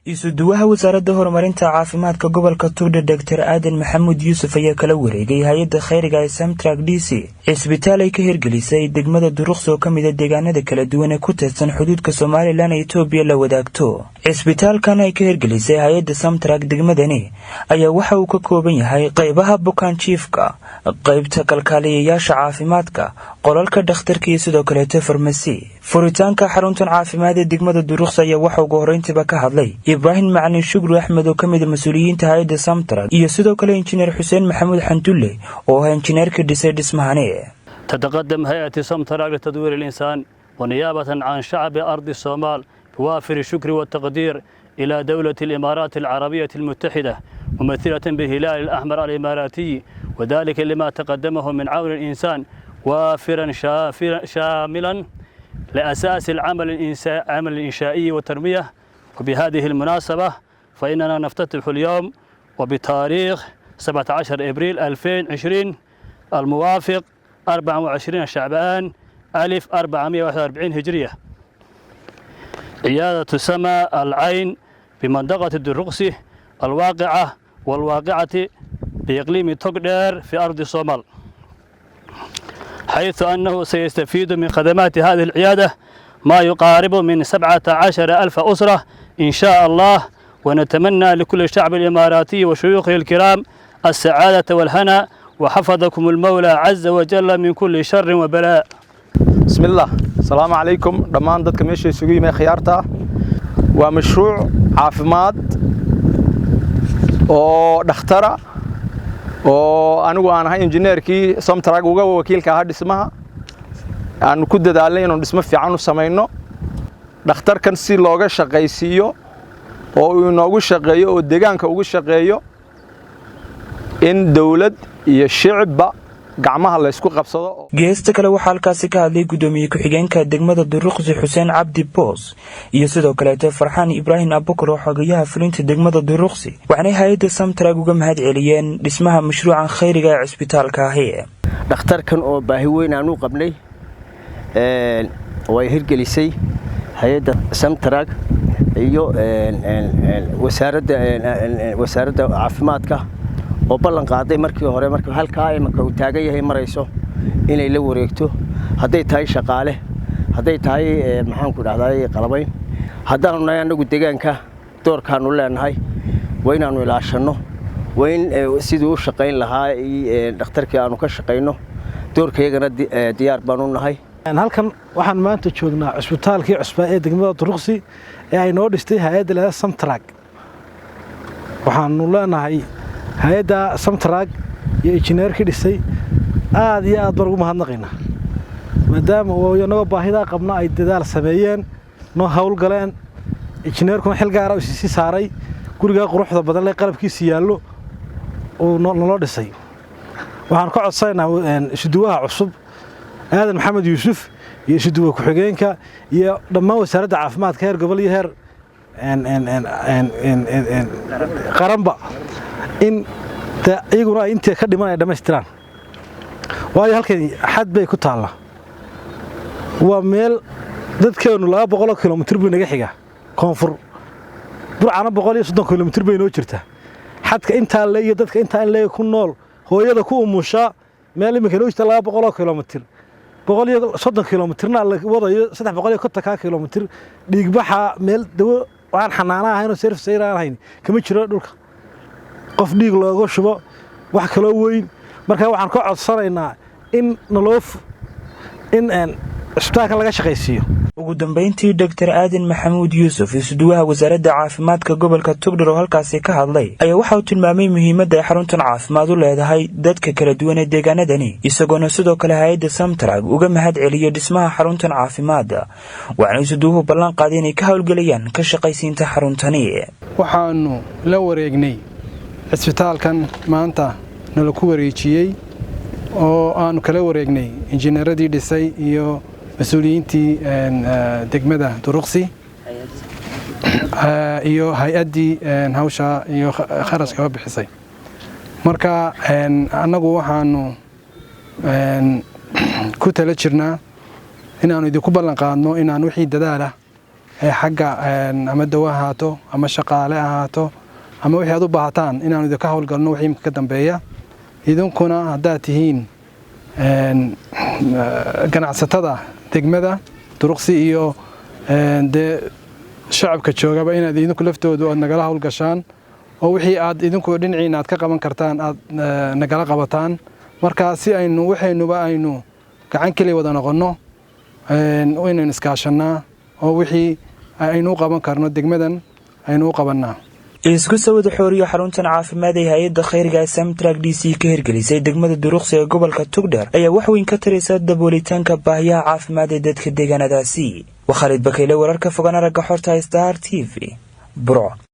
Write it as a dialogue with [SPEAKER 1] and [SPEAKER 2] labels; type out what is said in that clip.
[SPEAKER 1] isuduwaha wasaaradda horumarinta caafimaadka gobolka Togdheer Dr. Aadan Maxamuud Yuusuf ayaa kala wareegay hay'adda khayriga ee Samtrack DC isbitaal ay ka hirgelisay degmada Duruqsi oo kamid ah deegaanada kala duwan ee ku teedsan xuduudka Soomaaliland iyo Itoobiya la wadaagto. Isbitaalkan ay ka hirgelisay hay'adda Samtrack degmadani ayaa waxa uu ka kooban yahay qaybaha bukaan jiifka, qaybta kalkaaliyeyaasha caafimaadka, qolalka dhakhtarka iyo sidoo kale farmasi. Furitaanka xaruntan caafimaad ee degmada Duruqsi ayaa waxa ugu horeyntiba ka hadlay Ibrahim Macalin Shukri Axmed oo kamid ah mas'uuliyiinta hay'adda Samtrack iyo sidoo kale injineer Xuseen Maxamuud Xandulle oo ah injineerka dhisay dhismahani.
[SPEAKER 2] تتقدم هيئة سمتراك لتدوير الإنسان ونيابة عن شعب أرض الصومال بوافر الشكر والتقدير إلى دولة الإمارات العربية المتحدة ممثلة بالهلال الأحمر الإماراتي، وذلك لما تقدمه من عون الإنسان وافرا شاملا لأساس العمل الإنشائي والتنمية. وبهذه المناسبة فإننا نفتتح اليوم وبتاريخ 17 إبريل 2020 الموافق 24 شعبان 1441 هجرية عيادة سما العين بمنطقة الدرقسي الواقعة والواقعة بإقليم توغدير في أرض الصومال، حيث أنه سيستفيد من خدمات هذه العيادة ما يقارب من 17,000 أسرة إن شاء الله. ونتمنى لكل الشعب الإماراتي وشيوخه الكرام السعادة والهنا، وحفظكم المولى عز وجل من كل شر وبلاء.
[SPEAKER 3] بسم الله. السلام عليكم دمان dadka meesha isugu yimid khiyaarta waa mashruuc caafimaad oo dhakhtara oo anigu aan ahay injineerkii Samtrack uga wakiilka ah dhismaha aan ku dadaalay inaan dhismo fiican u sameeyno dhakhtarkan si looga shaqaysiiyo oo uu inoogu shaqeeyo oo deegaanka ugu shaqeeyo in dawlad iyo shacabba gacmaha la isku qabsado.
[SPEAKER 1] geesta kale waxa halkaas ka hadlay gudoomiye ku-xigeenka degmada Duruqsi Xuseen Cabdi Boos iyo sidoo kale Farxaan Ibrahim Abukar oo xogayaha fulinta degmada Duruqsi waxay hay'adda Samtrack uga mahad celiyeen dhismaha mashruucan khayriga ee isbitaalka ah.
[SPEAKER 4] dhakhtarkan oo baahi weyn aan u qabnay way hirgelisay hay'adda Samtrack iyo wasaaradda caafimaadka oo ballan qaaday markii hore markii halka imika uu taagan yahay marayso inay la wareegto haday tahay shaqaale haday tahay maxaan ku dhahday qalabayn hadaan anagu deegaanka doorkaan u leenahay waynaanu ilaashano wayn sidoo shaqayn lahaa dhakhtarkii aanu ka shaqayno doorkeegana diyaar baan u nahay.
[SPEAKER 5] halkan waxaan maanta joognaa isbitaalkii cusbaa ee degmada Duruqsi ee ay noo dhistay hay'adda Samtrack. waxaanu leenahay hay'adda Samtrack iyo injineerkii dhisay aad iyo aad baan ugu mahadnaqaynaa maadaama oo inaga baahida qabna ay dadaal sameeyeen noo hawl galeen injineerkuna xil gaar ah u sii saaray guriga quruxda badan ee qalabkiisa yaallo oo noo dhisay. waxaan ka codsanaynaa isuduwaha cusub Aadan Maxamuud Yuusuf iyo isuduwaha ku-xigeenka iyo dhammaan wasaaradda caafimaadka heer gobol iyo heer qaranba in iyaguna inta ka dhiman ay dhameystiraan waayo halkan xad bay ku taala waa meel dadkeenu 200 kilomitir buu naga xiga koonfur burcana 130 kilomitir bay noo jirtaa xadka inta leeyo dadka inta leeyo ku nool hooyada ku umusha meel imika loo jirta 200 kilomitir 130 kilomitirna la wadayo 350 kilomitir dhiigbaxa meel dawo waxaan xanaanaha ahayn oo service ay raanayn kama jiro dhulka qof dhiig looga shubo wax kale weyn marka waxaan ka codsanaynaa in nolof in isbitaalka laga shaqaysiyo.
[SPEAKER 1] ugu dambeyntii Dr. Aadan Maxamuud Yuusuf isuduwaha wasaaradda caafimaadka gobolka Togdheer oo halkaas ka hadlay ayaa waxa uu tilmaamay muhiimadda ay xaruntan caafimaad u leedahay dadka kala duwan ee deegaanadani isagoona sidoo kale hay'adda Samtrack uga mahad celiyay dhismaha xaruntan caafimaadka waxaana isuduwuhu ballan qaaday inay ka hawlgalayaan ka shaqaysiinta xaruntani.
[SPEAKER 6] waxaanu la wareegnay isbitaalkan maanta nala ku wareejiyay oo aanu kala wareegnay injineeradii dhisay iyo مسؤولينتي دقمدة دروقسي iyo hay'adii hawsha iyo kharashka bixisay marka anagu waxaanu ku tala jirnaa inaanu idinku ballan qaadno inaan wixii dadaala xagga ama dawo ahaato ama shaqaale ahaato ama wixii aad u baahataan inaanu idinka howlgalno wixii imika ka dambeeya idinkuna haddaad tihiin ganacsatada degmada Duruqsi iyo dee shacabka joogaba inaad idinku laftoodu aad nagala howlgashaan oo wixii aad idinku dhinaciina aad ka qaban kartaan aad nagala qabataan marka si aynu waxaynuba aynu gacan kaliya wada noqono inaynu iskaashanaa oo wixii aynu qaban karno degmadan aynu qabanaa
[SPEAKER 1] isku soo wada xooriyo xaruntan caafimaad ee hay'adda khayriga Samtrag DC ka hirgelisay degmada Duruqsi ee gobolka Togdheer ayaa wax weyn ka taraysa daboolitaanka baahiyaha caafimaad ee dadka deegaanadaasi. Khalid Bakayle wararka fogaan aragga xorta Star TV Bro.